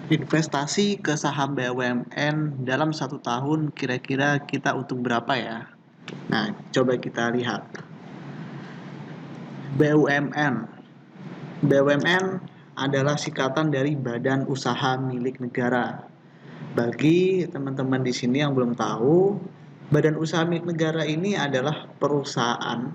Investasi ke saham BUMN dalam satu tahun kira-kira kita untung berapa ya? Nah, coba kita lihat. BUMN. BUMN adalah singkatan dari Badan Usaha Milik Negara. Bagi teman-teman di sini yang belum tahu, Badan Usaha Milik Negara ini adalah perusahaan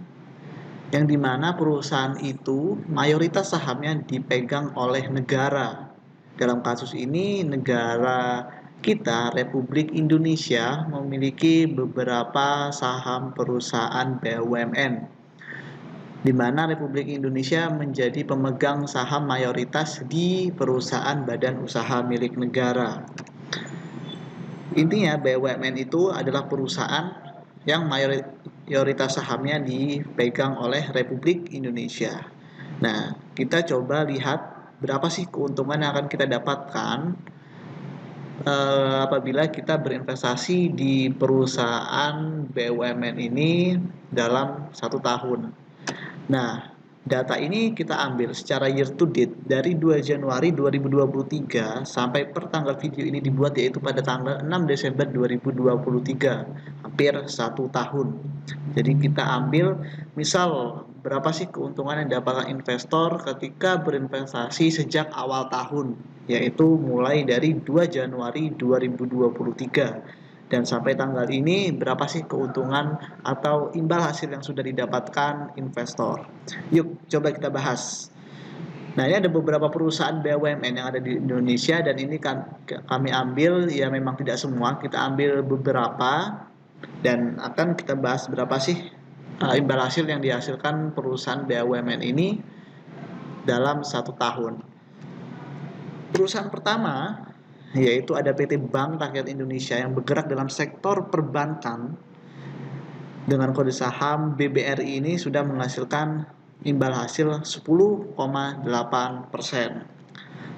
yang dimana perusahaan itu mayoritas sahamnya dipegang oleh negara. Dalam kasus ini, negara kita, Republik Indonesia, memiliki beberapa saham perusahaan BUMN, di mana Republik Indonesia menjadi pemegang saham mayoritas di perusahaan badan usaha milik negara. Intinya BUMN itu adalah perusahaan yang mayoritas sahamnya dipegang oleh Republik Indonesia. Nah, kita coba lihat berapa sih keuntungan yang akan kita dapatkan apabila kita berinvestasi di perusahaan BUMN ini dalam satu tahun. Nah, data ini kita ambil secara year to date dari 2 Januari 2023 sampai per tanggal video ini dibuat, yaitu pada tanggal 6 Desember 2023, hampir 1 tahun. Jadi kita ambil misal berapa sih keuntungan yang didapatkan investor ketika berinvestasi sejak awal tahun, yaitu mulai dari 2 Januari 2023 dan sampai tanggal ini berapa sih keuntungan atau imbal hasil yang sudah didapatkan investor. Yuk coba kita bahas. Nah, ini ada beberapa perusahaan BUMN yang ada di Indonesia dan ini kan kami ambil, ya memang tidak semua, kita ambil beberapa dan akan kita bahas berapa sih imbal hasil yang dihasilkan perusahaan BUMN ini dalam satu tahun. Perusahaan pertama yaitu ada PT Bank Rakyat Indonesia yang bergerak dalam sektor perbankan dengan kode saham BBRI. Ini sudah menghasilkan imbal hasil 10,8%.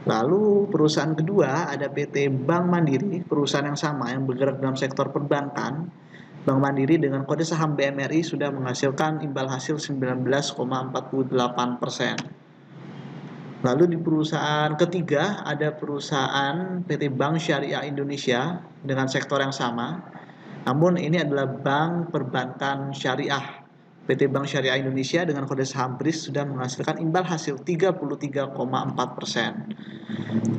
Lalu perusahaan kedua ada PT Bank Mandiri, perusahaan yang sama yang bergerak dalam sektor perbankan. Bank Mandiri dengan kode saham BMRI sudah menghasilkan imbal hasil 19,48%. Lalu di perusahaan ketiga ada perusahaan PT Bank Syariah Indonesia dengan sektor yang sama. Namun ini adalah bank perbankan syariah. PT Bank Syariah Indonesia dengan kode saham BRIS sudah menghasilkan imbal hasil 33,4%.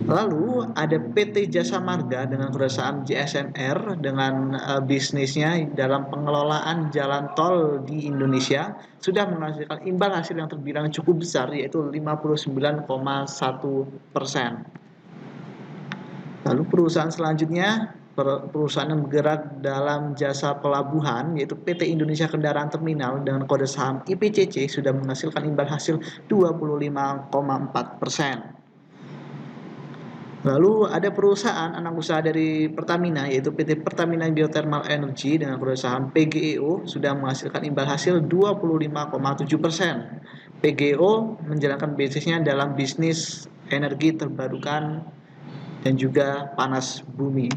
Lalu ada PT Jasa Marga dengan kode saham JSMR dengan bisnisnya dalam pengelolaan jalan tol di Indonesia sudah menghasilkan imbal hasil yang terbilang cukup besar, yaitu 59,1%. Lalu perusahaan selanjutnya, perusahaan yang bergerak dalam jasa pelabuhan yaitu PT Indonesia Kendaraan Terminal dengan kode saham IPCC sudah menghasilkan imbal hasil 25,4%. Lalu ada perusahaan anak usaha dari Pertamina yaitu PT Pertamina Geothermal Energy dengan kode saham PGEO sudah menghasilkan imbal hasil 25,7%. PGEO menjalankan bisnisnya dalam bisnis energi terbarukan dan juga panas bumi.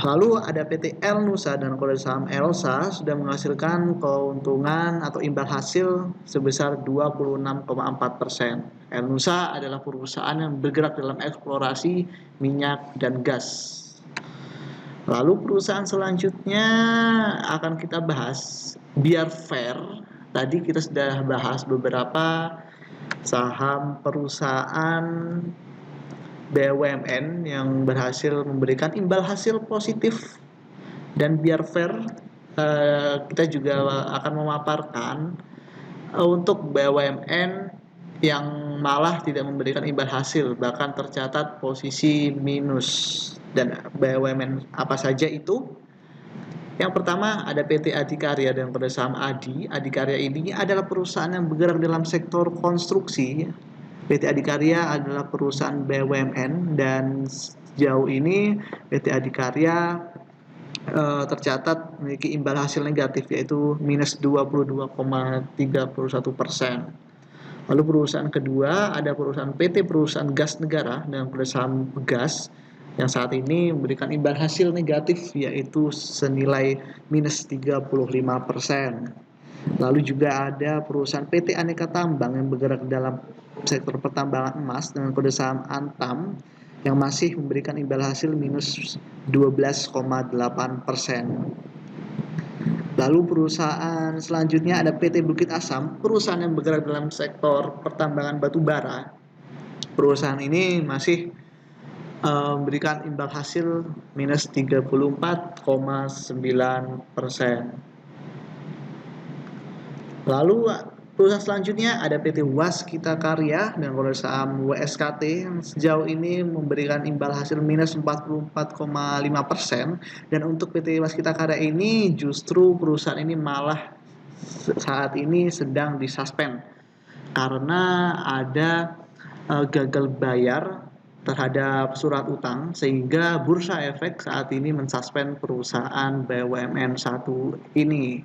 Lalu ada PT El Nusa dan kode saham ELSA sudah menghasilkan keuntungan atau imbal hasil sebesar 26,4%. El Nusa adalah perusahaan yang bergerak dalam eksplorasi minyak dan gas. Lalu perusahaan selanjutnya akan kita bahas Biar Fair. Tadi kita sudah bahas beberapa saham perusahaan BUMN yang berhasil memberikan imbal hasil positif, dan Biar Fair kita juga akan memaparkan untuk BUMN yang malah tidak memberikan imbal hasil, bahkan tercatat posisi minus. Dan BUMN apa saja itu? Yang pertama ada PT Adikarya dengan kode saham ADI. Adikarya ini adalah perusahaan yang bergerak dalam sektor konstruksi. PT Adikarya adalah perusahaan BUMN dan sejauh ini PT Adikarya tercatat memiliki imbal hasil negatif yaitu minus 22,31%. Lalu perusahaan kedua ada perusahaan PT Perusahaan Gas Negara dengan kode saham Gas yang saat ini memberikan imbal hasil negatif yaitu senilai minus 35%. Lalu juga ada perusahaan PT Aneka Tambang yang bergerak dalam sektor pertambangan emas dengan kode saham Antam yang masih memberikan imbal hasil minus 12,8%. Lalu perusahaan selanjutnya ada PT Bukit Asam, perusahaan yang bergerak dalam sektor pertambangan batu bara. Perusahaan ini masih memberikan imbal hasil minus 34,9%. Lalu perusahaan selanjutnya ada PT Waskita Karya dengan kode saham WSKT yang sejauh ini memberikan imbal hasil minus 44,5%. Dan untuk PT Waskita Karya ini justru perusahaan ini malah saat ini sedang disuspend karena ada gagal bayar terhadap surat utang sehingga Bursa Efek saat ini mensuspend perusahaan BUMN 1 ini.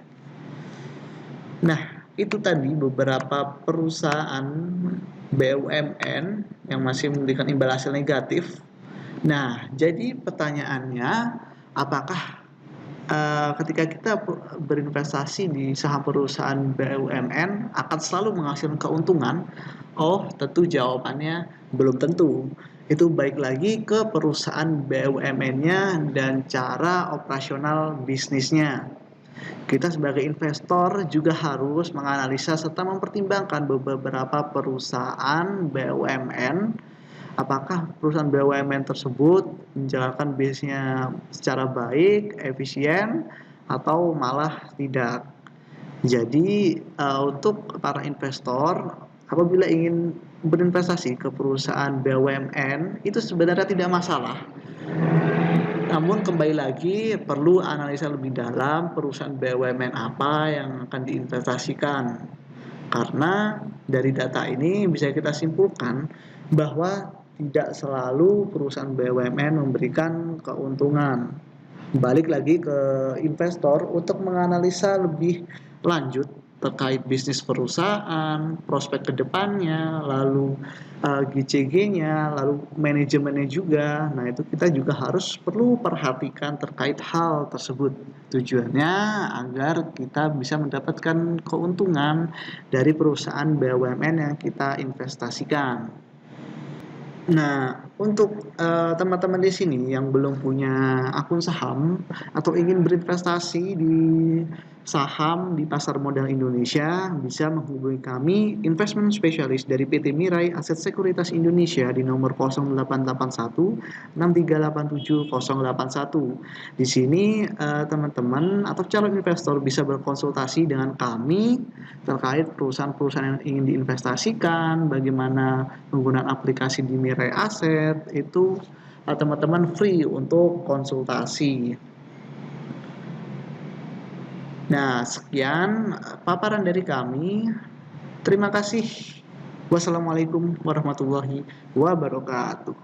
Nah, itu tadi beberapa perusahaan BUMN yang masih memberikan imbal hasil negatif. Nah, jadi pertanyaannya, apakah ketika kita berinvestasi di saham perusahaan BUMN akan selalu menghasilkan keuntungan? Oh, tentu jawabannya belum tentu. Itu baik lagi ke perusahaan BUMN-nya dan cara operasional bisnisnya. Kita sebagai investor juga harus menganalisa serta mempertimbangkan beberapa perusahaan BUMN. Apakah perusahaan BUMN tersebut menjalankan bisnisnya secara baik, efisien, atau malah tidak. Jadi untuk para investor, apabila ingin berinvestasi ke perusahaan BUMN, itu sebenarnya tidak masalah. Namun kembali lagi perlu analisa lebih dalam perusahaan BUMN apa yang akan diinvestasikan. Karena dari data ini bisa kita simpulkan bahwa tidak selalu perusahaan BUMN memberikan keuntungan. Balik lagi ke investor untuk menganalisa lebih lanjut terkait bisnis perusahaan, prospek ke depannya, lalu GCG-nya, lalu manajemennya juga. Nah, itu kita juga harus perlu perhatikan terkait hal tersebut. Tujuannya agar kita bisa mendapatkan keuntungan dari perusahaan BUMN yang kita investasikan. Nah, untuk teman-teman di sini yang belum punya akun saham atau ingin berinvestasi di saham di pasar modal Indonesia, bisa menghubungi kami investment specialist dari PT Mirai Aset Sekuritas Indonesia di nomor 0881 6387 081. Di sini teman-teman atau calon investor bisa berkonsultasi dengan kami terkait perusahaan-perusahaan yang ingin diinvestasikan, bagaimana penggunaan aplikasi di Mirai Aset, itu teman-teman free untuk konsultasi. Nah, sekian paparan dari kami. Terima kasih. Wassalamualaikum warahmatullahi wabarakatuh.